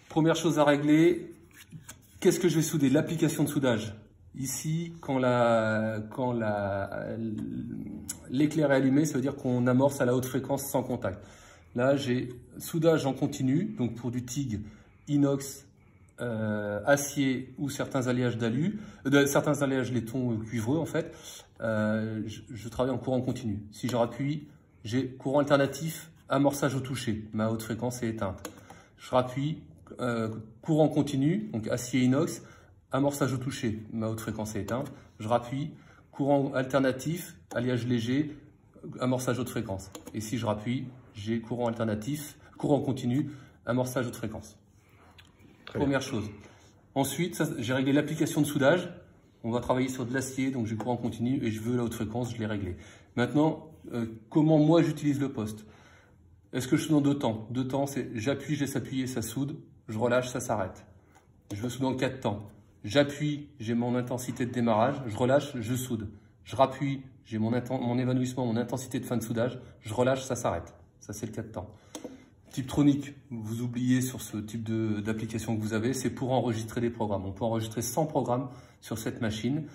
Première chose à régler, qu'est-ce que je vais souder? L'application de soudage. Ici, quand l'éclair est allumé, ça veut dire qu'on amorce à la haute fréquence sans contact. Là, j'ai soudage en continu, donc pour du TIG, inox, acier ou certains alliages certains alliages laiton cuivreux en fait. Je travaille en courant continu. Si je rappuie, j'ai courant alternatif, amorçage au toucher, ma haute fréquence est éteinte. Je rappuie, courant continu, donc acier inox, amorçage au toucher, ma haute fréquence est éteinte. Je rappuie, courant alternatif, alliage léger, amorçage haute fréquence. Et si je rappuie, j'ai courant alternatif, courant continu, amorçage haute fréquence. Première chose. Ensuite, j'ai réglé l'application de soudage. On va travailler sur de l'acier, donc j'ai courant continu et je veux la haute fréquence, je l'ai réglé. Maintenant, comment moi j'utilise le poste? Est-ce que je soude en 2 temps? 2 temps, c'est j'appuie, je laisse appuyer, ça soude, je relâche, ça s'arrête. Je veux souder en 4 temps. J'appuie, j'ai mon intensité de démarrage, je relâche, je soude. Je rappuie, j'ai mon évanouissement, mon intensité de fin de soudage, je relâche, ça s'arrête. Ça, c'est le 4 temps. Tiptronic, vous oubliez sur ce type d'application que vous avez, c'est pour enregistrer des programmes. On peut enregistrer 100 programmes sur cette machine.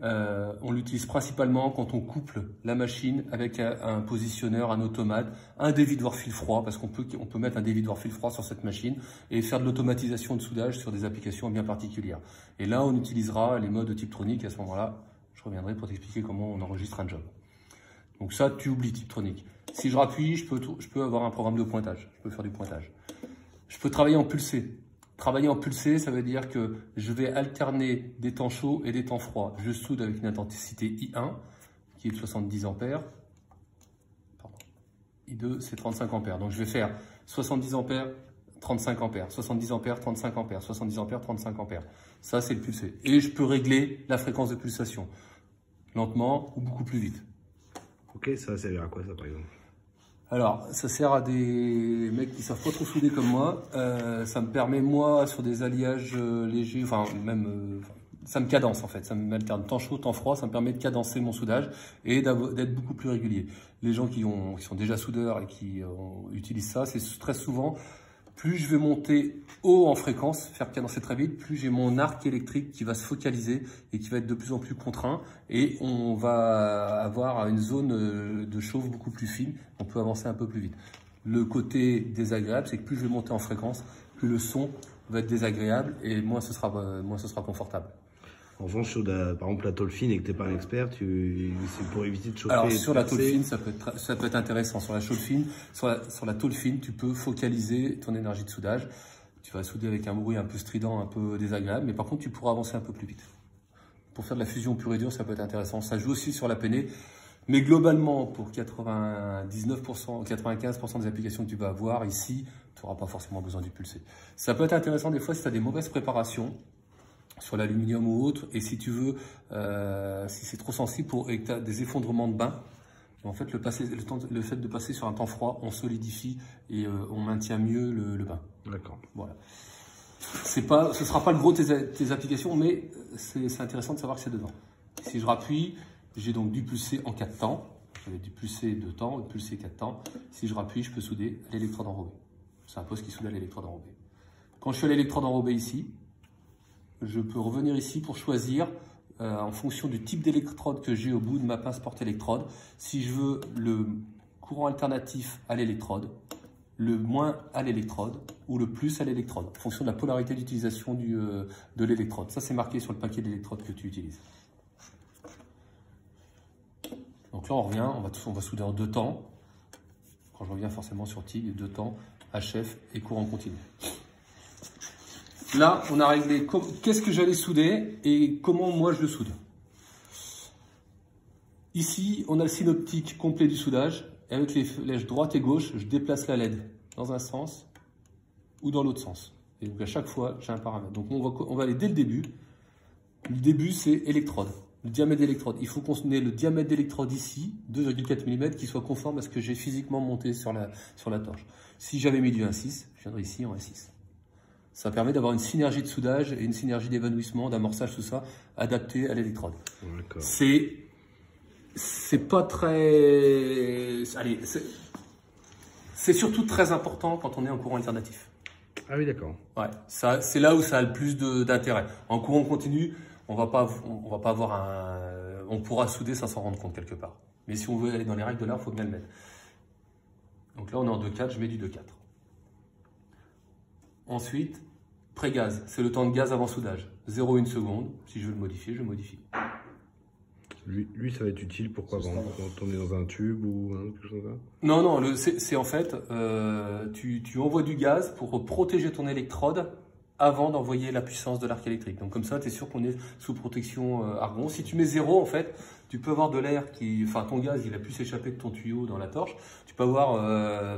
On l'utilise principalement quand on couple la machine avec un positionneur, un automate, un dévidoir fil froid, parce qu'on peut mettre un dévidoir fil froid sur cette machine et faire de l'automatisation de soudage sur des applications bien particulières. Et là, on utilisera les modes Tiptronic. À ce moment-là, je reviendrai pour t'expliquer comment on enregistre un job. Donc ça, tu oublies Tiptronic. Si je rappuie, je peux avoir un programme de pointage. Je peux faire du pointage. Je peux travailler en pulsé. Travailler en pulsé, ça veut dire que je vais alterner des temps chauds et des temps froids. Je soude avec une intensité I1, qui est de 70 ampères. Pardon. I2, c'est 35 ampères. Donc je vais faire 70 ampères, 35 ampères, 70 ampères, 35 ampères, 70 ampères, 35 ampères. Ça, c'est le pulsé. Et je peux régler la fréquence de pulsation, lentement ou beaucoup plus vite. Ok, ça va servir à quoi ça par exemple? Alors, ça sert à des mecs qui savent pas trop souder comme moi. Ça me permet, moi, sur des alliages légers, enfin, même, ça me cadence en fait. Ça m'alterne temps chaud, temps froid. Ça me permet de cadencer mon soudage et d'être beaucoup plus régulier. Les gens qui sont déjà soudeurs et qui utilisent ça, c'est très souvent, plus je vais monter haut en fréquence, faire cadencer très vite, plus j'ai mon arc électrique qui va se focaliser et qui va être de plus en plus contraint. Et on va avoir une zone de chauffe beaucoup plus fine. On peut avancer un peu plus vite. Le côté désagréable, c'est que plus je vais monter en fréquence, plus le son va être désagréable et moins ce sera confortable. En revanche, sur par exemple la tôle fine et que tu n'es pas un expert, c'est pour éviter de chauffer. Alors sur la tôle fine, ça peut être intéressant. Sur la tôle fine, tu peux focaliser ton énergie de soudage. Tu vas souder avec un bruit un peu strident, un peu désagréable, mais par contre tu pourras avancer un peu plus vite. Pour faire de la fusion pure et dure, ça peut être intéressant. Ça joue aussi sur la peinée, mais globalement pour 99%, 95% des applications que tu vas avoir ici, tu n'auras pas forcément besoin du pulsé. Ça peut être intéressant des fois si tu as des mauvaises préparations sur l'aluminium ou autre, et si tu veux, si c'est trop sensible et que tu as des effondrements de bain, en fait le fait de passer sur un temps froid, on solidifie et on maintient mieux le bain. D'accord. Voilà. Ce sera pas le gros de tes applications, mais c'est intéressant de savoir que c'est dedans. Si je rappuie, j'ai donc du pulsé en 4 temps. J'avais du pulsé 2 temps, du pulsé 4 temps. Si je rappuie, je peux souder à l'électrode enrobée. C'est un poste qui soude à l'électrode enrobée. Quand je suis à l'électrode enrobée ici, je peux revenir ici pour choisir, en fonction du type d'électrode que j'ai au bout de ma pince porte-électrode, si je veux le courant alternatif à l'électrode, le moins à l'électrode ou le plus à l'électrode, en fonction de la polarité d'utilisation de l'électrode. Ça, c'est marqué sur le paquet d'électrodes que tu utilises. Donc là, on revient, on va souder en 2 temps. Quand je reviens forcément sur TIG, 2 temps, HF et courant continu. Là, on a réglé qu'est-ce que j'allais souder et comment moi je le soude. Ici, on a le synoptique complet du soudage. Et avec les flèches droite et gauche, je déplace la LED dans un sens ou dans l'autre sens. Et donc à chaque fois, j'ai un paramètre. Donc on va aller dès le début. Le début, c'est électrode. Le diamètre d'électrode. Il faut qu'on ait le diamètre d'électrode ici, 2,4 mm, qui soit conforme à ce que j'ai physiquement monté sur la torche. Si j'avais mis du 1,6, je viendrais ici en 1,6. Ça permet d'avoir une synergie de soudage et une synergie d'évanouissement, d'amorçage, tout ça, adapté à l'électrode. C'est pas très... Allez, c'est surtout très important quand on est en courant alternatif. Ah oui, d'accord. Ouais, c'est là où ça a le plus d'intérêt. En courant continu, on va pas avoir on pourra souder sans s'en rendre compte quelque part. Mais si on veut aller dans les règles de l'art, il faut bien le mettre. Donc là, on est en 2,4, je mets du 2,4. Ensuite, pré-gaz, c'est le temps de gaz avant soudage. 0,1 seconde. Si je veux le modifier, je le modifie. Lui, ça va être utile, pourquoi quand on est dans un tube ou quelque chose comme ça? Non, non, c'est en fait, tu envoies du gaz pour protéger ton électrode avant d'envoyer la puissance de l'arc électrique. Donc comme ça, tu es sûr qu'on est sous protection argon. Si tu mets 0, en fait, tu peux avoir de l'air enfin ton gaz, il a pu s'échapper de ton tuyau dans la torche. Tu peux avoir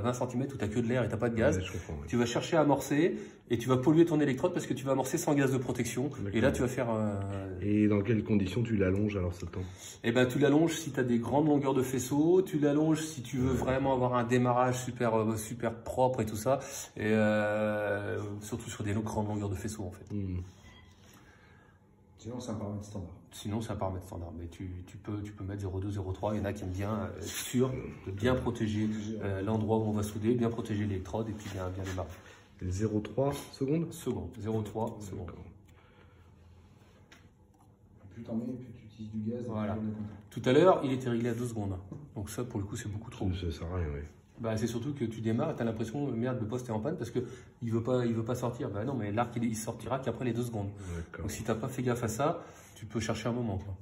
20 cm où tu n'as que de l'air et tu n'as pas de gaz. Ouais, je comprends, ouais. Tu vas chercher à amorcer et tu vas polluer ton électrode parce que tu vas amorcer sans gaz de protection. Et là, tu vas faire... Et dans quelles conditions tu l'allonges alors ce temps? Eh ben, tu l'allonges si tu as des grandes longueurs de faisceau, tu l'allonges si tu veux vraiment avoir un démarrage super propre et tout ça, et surtout sur des grandes longueurs de faisceau en fait. Sinon, c'est un paramètre standard. Sinon, c'est un paramètre standard, mais tu peux mettre 0,2, 0,3, il y en a qui aiment bien être sûr de bien protéger l'endroit où on va souder, bien protéger l'électrode et puis bien démarrer. 0,3 secondes? Secondes, 0,3 secondes. Plus t'en mets, plus tu utilises du gaz. Voilà. Tout à l'heure, il était réglé à 2 secondes. Donc ça, pour le coup, c'est beaucoup trop. Ça sert à rien, oui. Bah, c'est surtout que tu démarres et tu as l'impression, merde, le poste est en panne parce qu'il ne veut pas sortir. Bah non, mais l'arc, il sortira qu'après les 2 secondes. Donc si tu n'as pas fait gaffe à ça, tu peux chercher un moment, quoi.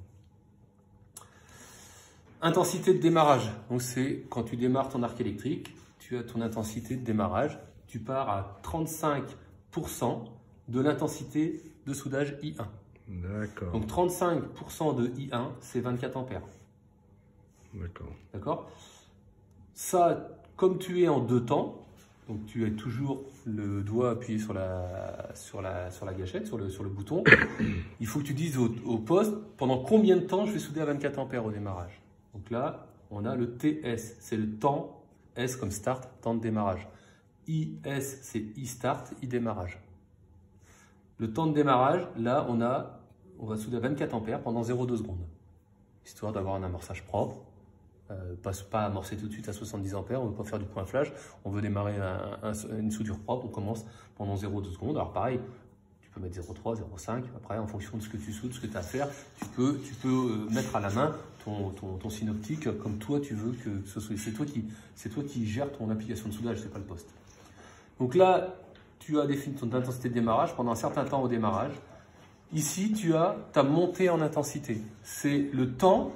Intensité de démarrage. Donc c'est quand tu démarres ton arc électrique, tu as ton intensité de démarrage. Tu pars à 35% de l'intensité de soudage I1. D'accord. Donc 35% de I1, c'est 24 ampères. D'accord. D'accord. Ça, comme tu es en 2 temps, donc tu as toujours le doigt appuyé sur la gâchette, sur le bouton, il faut que tu dises au poste pendant combien de temps je vais souder à 24 ampères au démarrage. Donc là, on a le TS, c'est le temps, S comme start, temps de démarrage. IS, c'est I-start, I-démarrage. Le temps de démarrage, là, on va souder à 24 ampères pendant 0,2 secondes, histoire d'avoir un amorçage propre. Pas amorcer tout de suite à 70 ampères, on ne veut pas faire du point flash, on veut démarrer une soudure propre, on commence pendant 0,2 secondes. Alors pareil, tu peux mettre 0,3, 0,5, après en fonction de ce que tu soudes, ce que tu as à faire, tu peux mettre à la main ton synoptique comme toi tu veux que ce soit. C'est toi qui gères ton application de soudage, c'est pas le poste. Donc là, tu as défini ton intensité de démarrage pendant un certain temps au démarrage. Ici, tu as ta montée en intensité. C'est le temps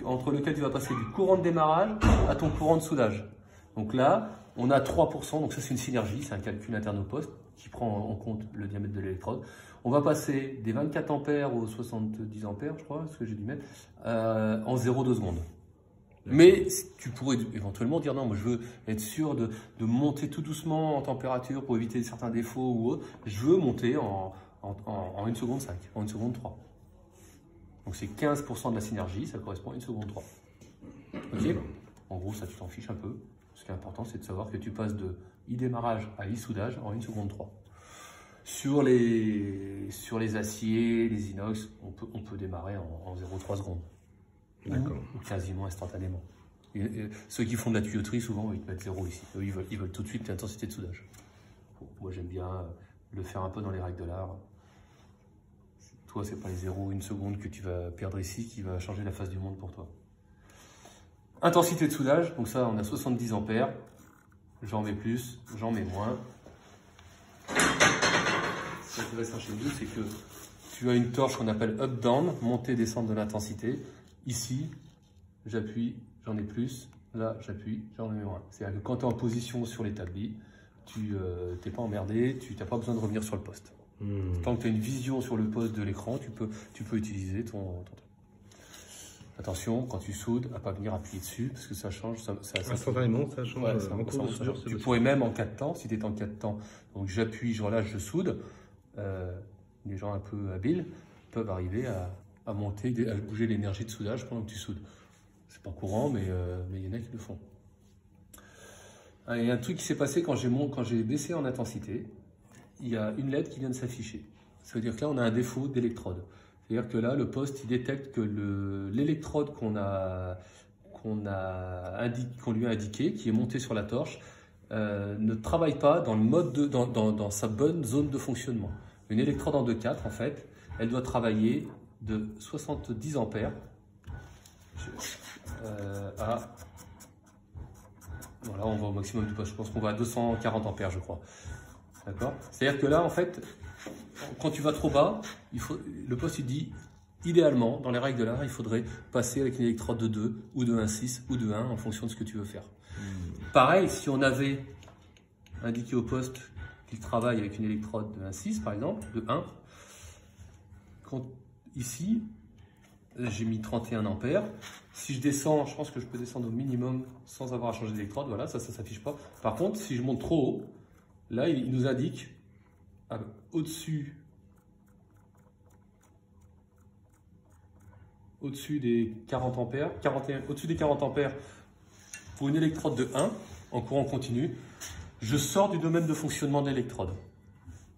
entre lequel tu vas passer du courant de démarrage à ton courant de soudage. Donc là, on a 3%, donc ça c'est une synergie, c'est un calcul interne au poste qui prend en compte le diamètre de l'électrode. On va passer des 24 ampères aux 70 ampères, je crois, ce que j'ai dû mettre, en 0,2 secondes. Mais tu pourrais éventuellement dire non, moi je veux être sûr de monter tout doucement en température pour éviter certains défauts ou autres. Je veux monter en 1 seconde 5, en 1 seconde 3. Donc c'est 15% de la synergie, ça correspond à 1 seconde 3. Ok. En gros, ça tu t'en fiches un peu. Ce qui est important, c'est de savoir que tu passes de I-démarrage à I-soudage en 1 seconde 3. Sur les aciers, les inox, on peut démarrer en 0,3 secondes. Ou quasiment instantanément. Ceux qui font de la tuyauterie, souvent, ils te mettent 0 ici. Eux, ils veulent tout de suite l'intensité de soudage. Moi, j'aime bien le faire un peu dans les règles de l'art. Toi, c'est pas les 0,1 seconde que tu vas perdre ici qui va changer la face du monde pour toi. Intensité de soudage, donc ça, on a 70 ampères. J'en mets plus, j'en mets moins. Ce qui est intéressant chez nous, c'est que tu as une torche qu'on appelle up-down, montée descente de l'intensité. Ici, j'appuie, j'en ai plus. Là, j'appuie, j'en ai moins. C'est-à-dire que quand tu es en position sur l'établi, tu n'es pas emmerdé, tu n'as pas besoin de revenir sur le poste. Tant que tu as une vision sur le poste de l'écran, tu peux utiliser ton. Attention, quand tu soudes, à ne pas venir appuyer dessus, parce que ça change. Instantanément, ça change. Ouais, tu pourrais même en 4 temps, si tu es en 4 temps. Donc j'appuie, je relâche, je soude. Les gens un peu habiles peuvent arriver à monter, à bouger l'énergie de soudage pendant que tu soudes. C'est pas courant, mais il y en a qui le font. Il y a un truc qui s'est passé quand j'ai baissé en intensité. Il y a une LED qui vient de s'afficher. Ça veut dire que là, on a un défaut d'électrode. C'est-à-dire que là, le poste, il détecte que l'électrode qu'on lui a indiqué, qui est montée sur la torche, ne travaille pas dans le mode dans sa bonne zone de fonctionnement. Une électrode en 2,4, en fait, elle doit travailler de 70 ampères à... Voilà, on va au maximum du poste. Je pense qu'on va à 240 ampères, je crois. D'accord? C'est-à-dire que là, en fait, quand tu vas trop bas, le poste il dit, idéalement, dans les règles de l'art, il faudrait passer avec une électrode de 2 ou de 1,6 ou de 1 en fonction de ce que tu veux faire. Pareil, si on avait indiqué au poste qu'il travaille avec une électrode de 1,6 par exemple, de 1, ici, j'ai mis 31 ampères. Si je descends, je pense que je peux descendre au minimum sans avoir à changer d'électrode. Voilà, ça s'affiche pas. Par contre, si je monte trop haut, là, il nous indique au-dessus des 40 ampères, au-dessus des 40 ampères pour une électrode de 1 en courant continu, je sors du domaine de fonctionnement de l'électrode.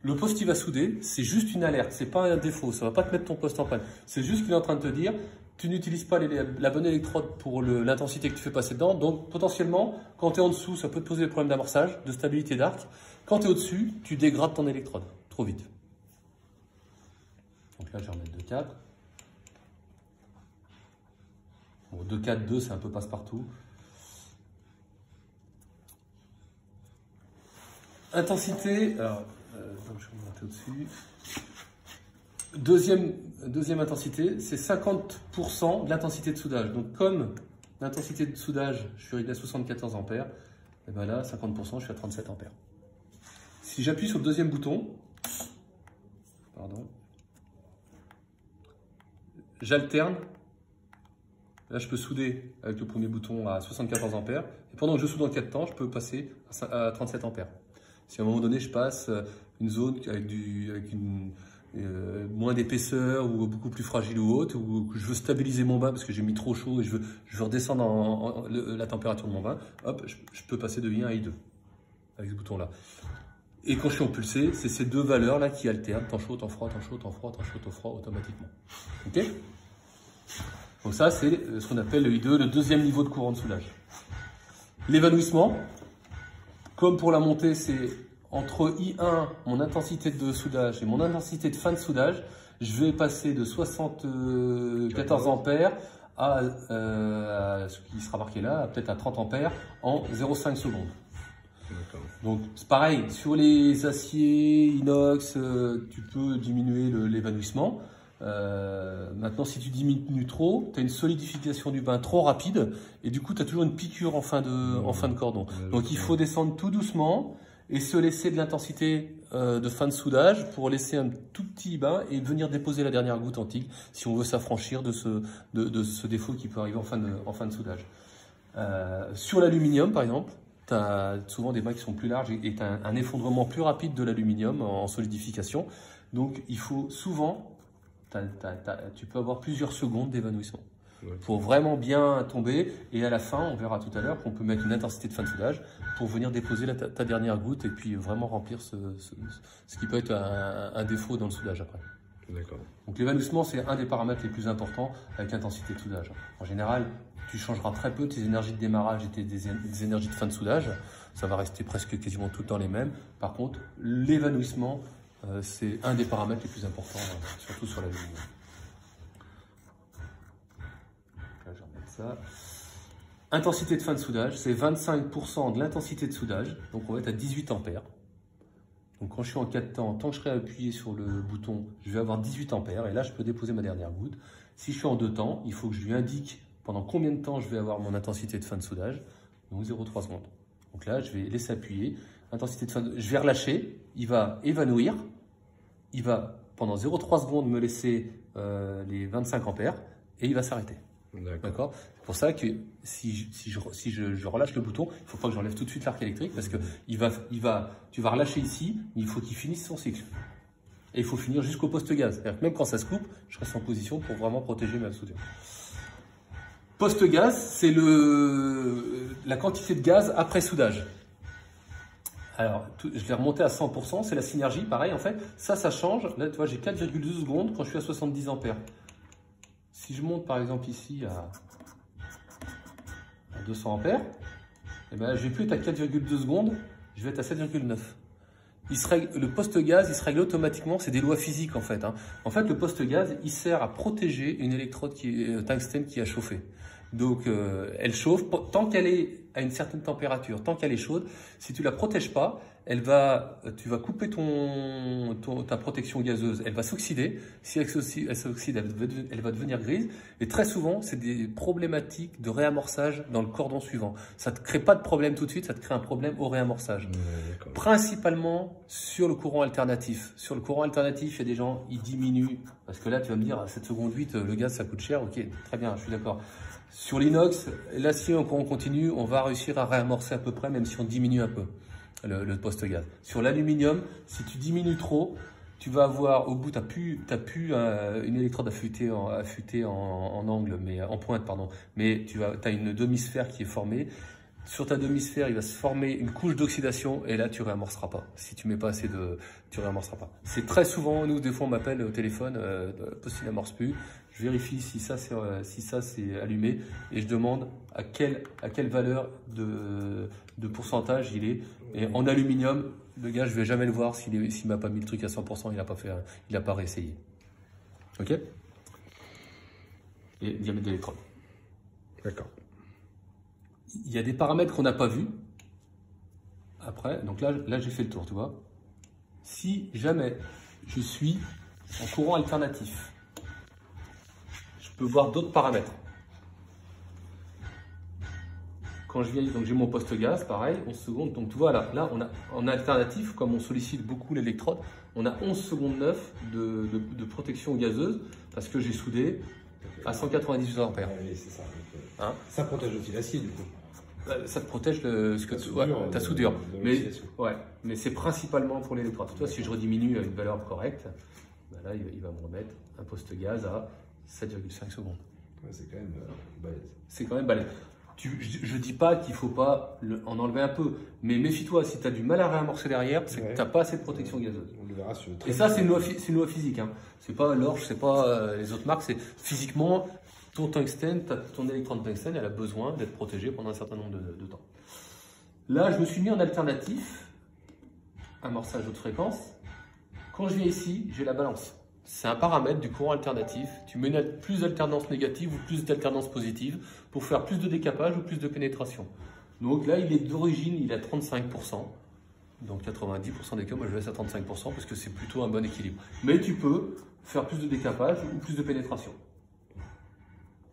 Le poste qui va souder, c'est juste une alerte, c'est pas un défaut, ça va pas te mettre ton poste en panne. C'est juste qu'il est en train de te dire, tu n'utilises pas la bonne électrode pour l'intensité que tu fais passer dedans, donc potentiellement, quand tu es en dessous, ça peut te poser des problèmes d'amorçage, de stabilité d'arc. Quand tu es au-dessus, tu dégrades ton électrode, trop vite. Donc là, je vais remettre 2,4. Bon, 2,4, 2, c'est un peu passe-partout. Intensité, alors, je vais monter au-dessus. Deuxième intensité, c'est 50% de l'intensité de soudage. Donc, comme l'intensité de soudage, je suis réglé à 74 ampères, et bien là, 50%, je suis à 37 ampères. Si j'appuie sur le deuxième bouton, j'alterne. Là, je peux souder avec le premier bouton à 74 ampères. Et pendant que je soude en 4 temps, je peux passer à 37 ampères. Si à un moment donné, je passe une zone avec moins d'épaisseur ou beaucoup plus fragile ou haute, ou que je veux stabiliser mon bain parce que j'ai mis trop chaud et je veux redescendre la température de mon bain, hop, je peux passer de I1 à I2 avec ce bouton-là. Et quand je suis en pulsé, c'est ces deux valeurs-là qui alternent, temps chaud, temps froid, temps chaud, temps froid, temps chaud, temps froid, automatiquement. Ok? Donc ça, c'est ce qu'on appelle le I2, le deuxième niveau de courant de soudage. L'évanouissement, comme pour la montée, c'est entre I1, mon intensité de soudage, et mon intensité de fin de soudage, je vais passer de 74 ampères à ce qui sera marqué là, peut-être à 30 ampères en 0,5 secondes. Donc c'est pareil, sur les aciers, inox, tu peux diminuer l'évanouissement. Maintenant, si tu diminues trop, tu as une solidification du bain trop rapide et du coup, tu as toujours une piqûre en fin de cordon. Donc, il faut descendre tout doucement et se laisser de l'intensité de fin de soudage pour laisser un tout petit bain et venir déposer la dernière goutte en TIG si on veut s'affranchir de ce défaut qui peut arriver en fin de soudage. Sur l'aluminium, par exemple, tu as souvent des bains qui sont plus larges et tu as un effondrement plus rapide de l'aluminium en solidification. Donc, il faut souvent... tu peux avoir plusieurs secondes d'évanouissement pour vraiment bien tomber. Et à la fin, on verra tout à l'heure qu'on peut mettre une intensité de fin de soudage pour venir déposer ta dernière goutte et puis vraiment remplir ce qui peut être un défaut dans le soudage après. D'accord. Donc l'évanouissement, c'est un des paramètres les plus importants avec l'intensité de soudage. En général, tu changeras très peu tes énergies de démarrage et des énergies de fin de soudage. Ça va rester presque quasiment tout le temps les mêmes. Par contre, l'évanouissement, c'est un des paramètres les plus importants, surtout sur l'aluminium. Là, je vais remettre ça. Intensité de fin de soudage, c'est 25% de l'intensité de soudage. Donc, on va être à 18 ampères. Donc, quand je suis en 4 temps, tant que je serai appuyé sur le bouton, je vais avoir 18 ampères. Et là, je peux déposer ma dernière goutte. Si je suis en 2 temps, il faut que je lui indique pendant combien de temps je vais avoir mon intensité de fin de soudage. Donc, 0,3 secondes. Donc là, je vais laisser appuyer. Intensité de fin de... Je vais relâcher, il va évanouir, il va pendant 0,3 secondes me laisser les 25 ampères et il va s'arrêter. D'accord. C'est pour ça que si je relâche le bouton, il ne faut pas que j'enlève tout de suite l'arc électrique parce que tu vas relâcher ici, mais il faut qu'il finisse son cycle. Et il faut finir jusqu'au poste gaz. Même quand ça se coupe, je reste en position pour vraiment protéger ma soudure. Poste gaz, c'est la quantité de gaz après soudage. Alors, je l'ai remonté à 100%, c'est la synergie, pareil en fait. Ça change. Là, tu vois, j'ai 4,2 secondes quand je suis à 70 ampères. Si je monte par exemple ici à 200 ampères, eh ben, je vais plus être à 4,2 secondes, je vais être à 7,9. Le poste gaz, il se règle automatiquement, c'est des lois physiques en fait. En fait, le poste gaz, il sert à protéger une électrode tungstène qui a chauffé. Donc, elle chauffe tant qu'elle est à une certaine température, tant qu'elle est chaude. Si tu la protèges pas, tu vas couper ta protection gazeuse, elle va s'oxyder. Si elle s'oxyde, elle va devenir grise. Et très souvent, c'est des problématiques de réamorçage dans le cordon suivant. Ça ne te crée pas de problème tout de suite, ça te crée un problème au réamorçage. Principalement sur le courant alternatif. Sur le courant alternatif, il y a des gens, ils diminuent. Parce que là, tu vas me dire, à 7 secondes 8, le gaz, ça coûte cher. Ok, très bien, je suis d'accord. Sur l'inox, l'acier, on continue, on va réussir à réamorcer à peu près, même si on diminue un peu le poste gaz. Sur l'aluminium, si tu diminues trop, tu vas avoir, au bout, tu n'as plus une électrode affûtée en angle, mais en pointe, pardon. Mais tu as une demi-sphère qui est formée. Sur ta demi-sphère, il va se former une couche d'oxydation et là, tu ne réamorceras pas. Si tu ne mets pas assez tu ne réamorceras pas. C'est très souvent, nous, des fois, on m'appelle au téléphone, parce qu'il n'amorce plus. Je vérifie si ça c'est allumé et je demande à quelle valeur de pourcentage il est. Et en aluminium, le gars, je ne vais jamais le voir s'il ne m'a pas mis le truc à 100%, il n'a pas réessayé. Ok? Et diamètre d'électrode. D'accord. Il y a des paramètres qu'on n'a pas vus. Après, donc là j'ai fait le tour, tu vois. Si jamais je suis en courant alternatif, je peux voir d'autres paramètres. Quand je viens, donc j'ai mon poste gaz, pareil, 11 secondes. Donc tu vois, là on a en alternatif, comme on sollicite beaucoup l'électrode, on a 11 secondes 9 de protection gazeuse parce que j'ai soudé à 198 ampères. Oui, c'est ça. Hein? Ça protège aussi l'acier, du coup. Ça te protège ta soudure. Mais c'est principalement pour l'électrode. Toi, si je rediminue à une valeur correcte, ben là, il va me remettre un poste gaz à 7,5 secondes. Ouais, c'est quand même balèze. C'est quand même balèze. Je ne dis pas qu'il ne faut pas en enlever un peu, mais méfie-toi, si tu as du mal à réamorcer derrière, c'est que tu n'as pas assez de protection gazeuse. On le verra sur le Et ça, c'est une loi physique. Hein. Ce n'est pas l'orge, ce n'est pas les autres marques, c'est physiquement, ton tungstène, ton électrode tungstène, elle a besoin d'être protégée pendant un certain nombre de temps. Là, je me suis mis en alternatif, amorçage haute fréquence. Quand je viens ici, j'ai la balance. C'est un paramètre du courant alternatif. Tu mets plus d'alternance négative ou plus d'alternance positive pour faire plus de décapage ou plus de pénétration. Donc là, il est d'origine, il est à 35%. Donc 90% des cas, moi je laisse à 35% parce que c'est plutôt un bon équilibre. Mais tu peux faire plus de décapage ou plus de pénétration.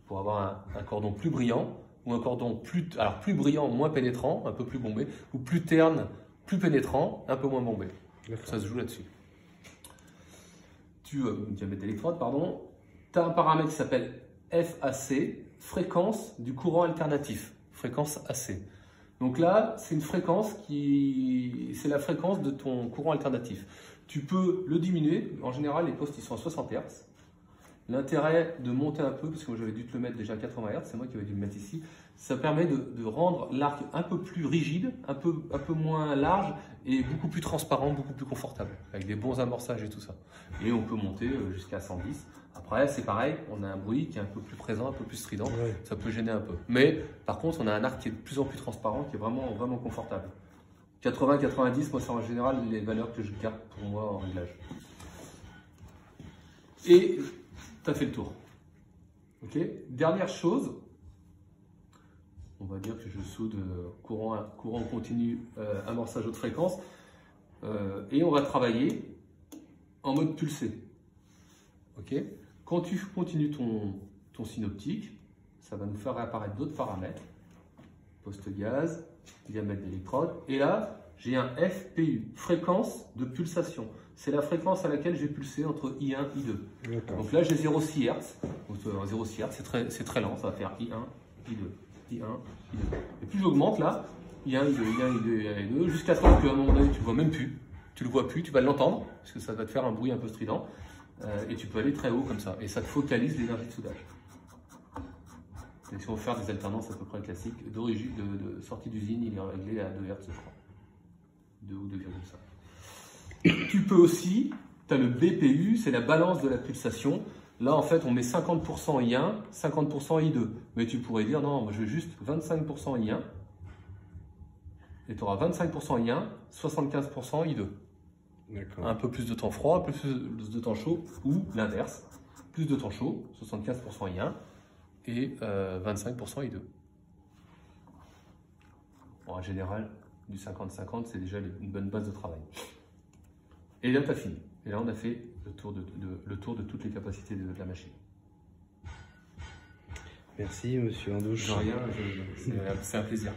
Pour avoir un cordon plus brillant ou un cordon plus brillant, moins pénétrant, un peu plus bombé, ou plus terne, plus pénétrant, un peu moins bombé. Ça se joue là-dessus. Diamètre d'électrode, pardon. Tu as un paramètre qui s'appelle FAC, fréquence du courant alternatif, fréquence AC. Donc là, c'est une fréquence c'est la fréquence de ton courant alternatif. Tu peux le diminuer. En général, les postes ils sont à 60 Hz. L'intérêt de monter un peu, parce que moi j'avais dû te le mettre déjà à 80 Hz, c'est moi qui avais dû le mettre ici, ça permet de rendre l'arc un peu plus rigide, un peu moins large et beaucoup plus transparent, beaucoup plus confortable, avec des bons amorçages et tout ça. Et on peut monter jusqu'à 110. Après, c'est pareil, on a un bruit qui est un peu plus présent, un peu plus strident, ça peut gêner un peu. Mais par contre, on a un arc qui est de plus en plus transparent, qui est vraiment, vraiment confortable. 80-90, moi c'est en général les valeurs que je garde pour moi en réglage. Et tu as fait le tour. Ok. Dernière chose, on va dire que je soude courant continu, amorçage haute fréquence, et on va travailler en mode pulsé. Ok. Quand tu continues ton synoptique, ça va nous faire réapparaître d'autres paramètres, poste gaz, diamètre d'électrode, et là j'ai un FPU, fréquence de pulsation. C'est la fréquence à laquelle je vais pulser entre I1 et I2. Donc là j'ai 0,6 Hz. Donc 0,6 Hz, c'est très lent, ça va faire I1, I2, I1, I2. Et plus j'augmente là, I1, I2, I1, I2, I1, I2, jusqu'à ce qu'à un moment donné tu ne le vois même plus, tu le vois plus, tu vas l'entendre, parce que ça va te faire un bruit un peu strident, et tu peux aller très haut comme ça, et ça te focalise l'énergie de soudage. Et si on veut faire des alternances à peu près classiques, d'origine, de sortie d'usine, il est réglé à 2 Hz, je crois. 2 ou 2,5. Tu peux aussi, tu as le BPU, c'est la balance de la pulsation. Là, en fait, on met 50% I1, 50% I2. Mais tu pourrais dire, non, moi, je veux juste 25% I1 Et tu auras 25% I1, 75% I2. D'accord. Un peu plus de temps froid, plus de temps chaud, ou l'inverse. Plus de temps chaud, 75% I1 et 25% I2. Bon, en général, du 50-50, c'est déjà une bonne base de travail. Et là, tu as fini. Et là, on a fait le tour de toutes les capacités de la machine. Merci, monsieur Andouche. De rien, c'est un plaisir.